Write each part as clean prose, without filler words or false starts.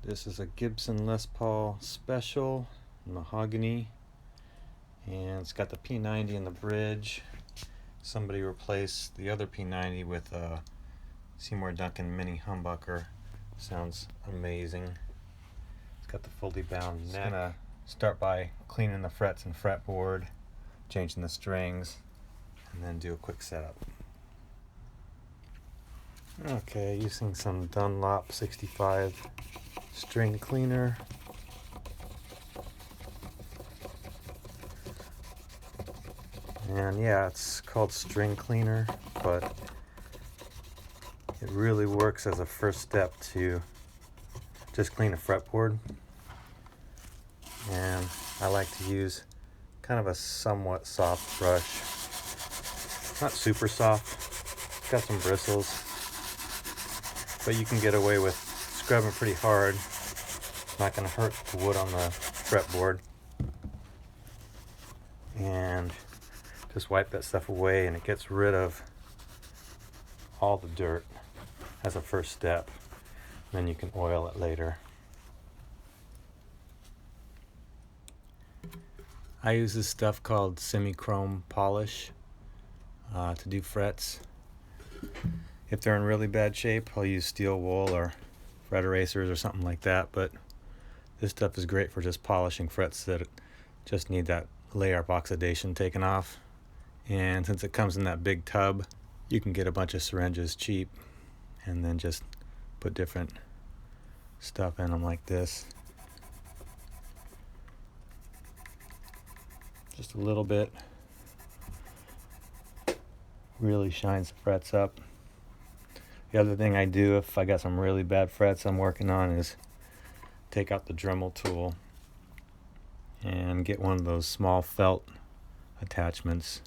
This is a Gibson Les Paul Special mahogany, and it's got the P90 in the bridge. Somebody replaced the other P90 with a Seymour Duncan mini humbucker. Sounds amazing. It's got the fully bound neck. I'm gonna start by cleaning the frets and fretboard, changing the strings, and then do a quick setup. Okay, using some Dunlop 65 string cleaner. And yeah, it's called string cleaner, but it really works as a first step to just clean a fretboard. And I like to use kind of a somewhat soft brush. Not super soft, got some bristles, but you can get away with scrubbing pretty hard. It's not going to hurt the wood on the fretboard. And just wipe that stuff away, and it gets rid of all the dirt as a first step. Then you can oil it later. I use this stuff called semi-chrome polish to do frets. If they're in really bad shape, I'll use steel wool or fret erasers or something like that, but this stuff is great for just polishing frets that just need that layer of oxidation taken off. And since it comes in that big tub, you can get a bunch of syringes cheap and then just put different stuff in them like this. Just a little bit. Really shines the frets up. The other thing I do if I got some really bad frets I'm working on is take out the Dremel tool and get one of those small felt attachments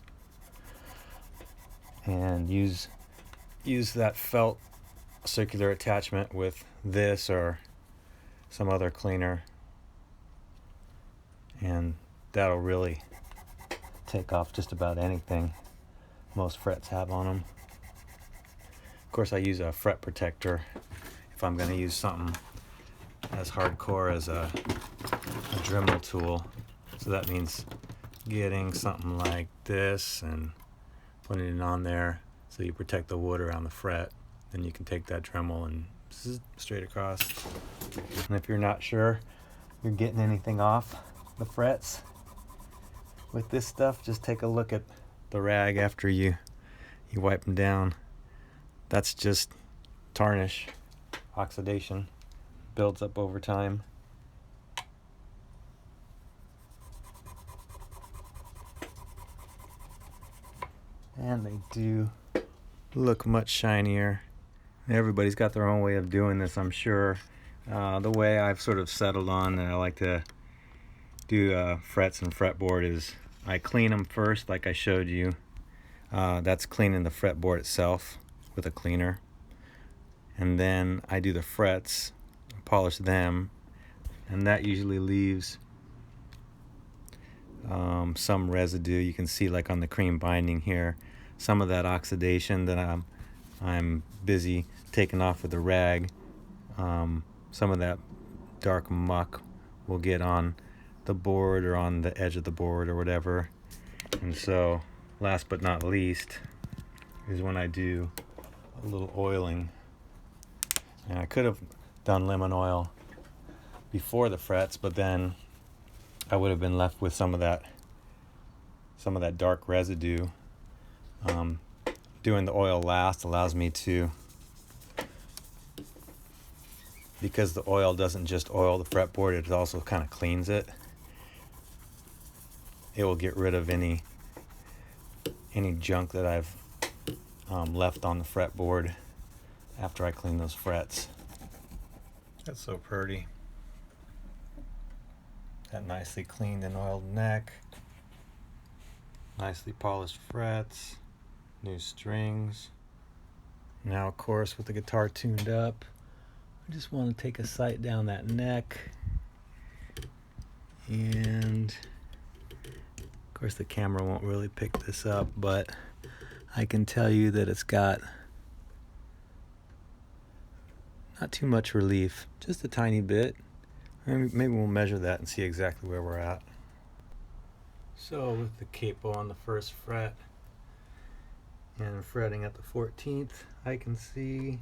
and use that felt circular attachment with this or some other cleaner, and that'll really take off just about anything most frets have on them. Of course, I use a fret protector if I'm going to use something as hardcore as a Dremel tool. So that means getting something like this and putting it on there so you protect the wood around the fret. Then you can take that Dremel and straight across. And if you're not sure you're getting anything off the frets with this stuff, just take a look at the rag after you wipe them down. That's just tarnish, oxidation, builds up over time. And they do look much shinier. Everybody's got their own way of doing this, I'm sure. The way I've sort of settled on that I like to do frets and fretboard is I clean them first, like I showed you. That's cleaning the fretboard itself with a cleaner. And then I do the frets, polish them, and that usually leaves some residue. You can see, like on the cream binding here, some of that oxidation that I'm busy taking off with the rag. Some of that dark muck will get on the board or on the edge of the board or whatever. And so last but not least is when I do a little oiling. And I could have done lemon oil before the frets, but then I would have been left with some of that dark residue. Doing the oil last allows me to, because the oil doesn't just oil the fretboard, it also kind of cleans it. It will get rid of any junk that I've left on the fretboard after I clean those frets. That's so pretty. That nicely cleaned and oiled neck, nicely polished frets, new strings. Now, of course, with the guitar tuned up, I just want to take a sight down that neck. And of course the camera won't really pick this up, but I can tell you that it's got Not too much relief, just a tiny bit. Maybe we'll measure that and see exactly where we're at. So with the capo on the first fret and fretting at the 14th, I can see,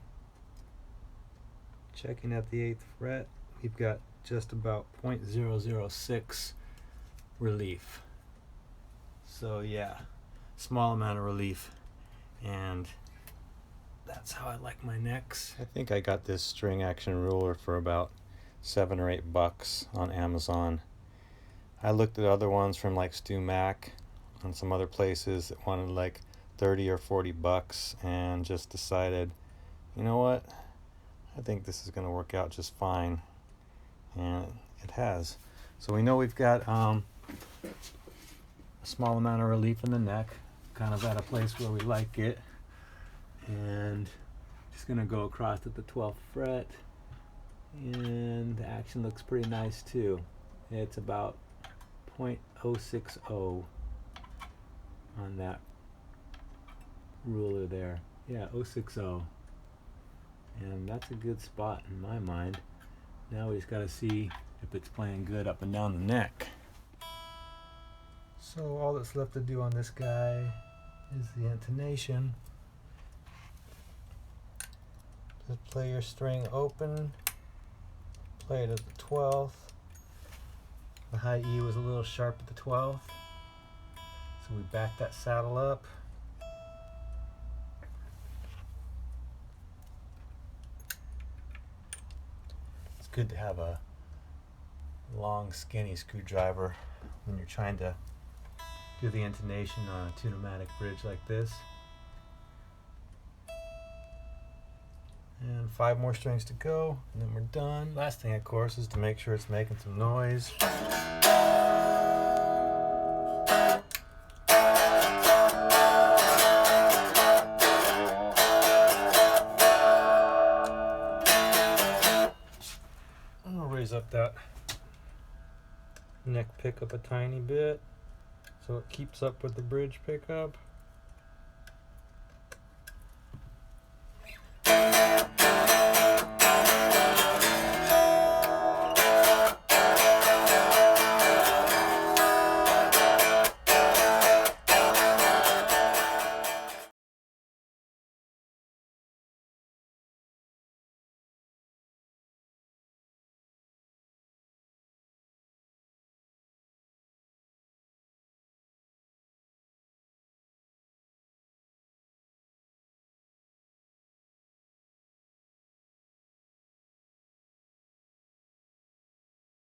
checking at the 8th fret, we've got just about 0.006 relief. So yeah, small amount of relief, and that's how I like my necks. I think I got this string action ruler for about $7 or $8 on Amazon. I looked at other ones from like Stu Mac and some other places that wanted like 30 or 40 bucks, and just decided, you know what, I think this is going to work out just fine, and it has. So we know we've got a small amount of relief in the neck, kind of at a place where we like it, and just going to go across at the 12th fret, and the action looks pretty nice too. It's about 0.060 on that ruler there. Yeah, 060. And that's a good spot in my mind. Now we just got to see if it's playing good up and down the neck. So all that's left to do on this guy is the intonation. Just play your string open, play it at the 12th. The high E was a little sharp at the 12th, so we back that saddle up. It's good to have a long, skinny screwdriver when you're trying to do the intonation on a tune-o-matic bridge like this. And 5 more strings to go, and then we're done. Last thing, of course, is to make sure it's making some noise. I'm gonna raise up that neck pickup a tiny bit so it keeps up with the bridge pickup.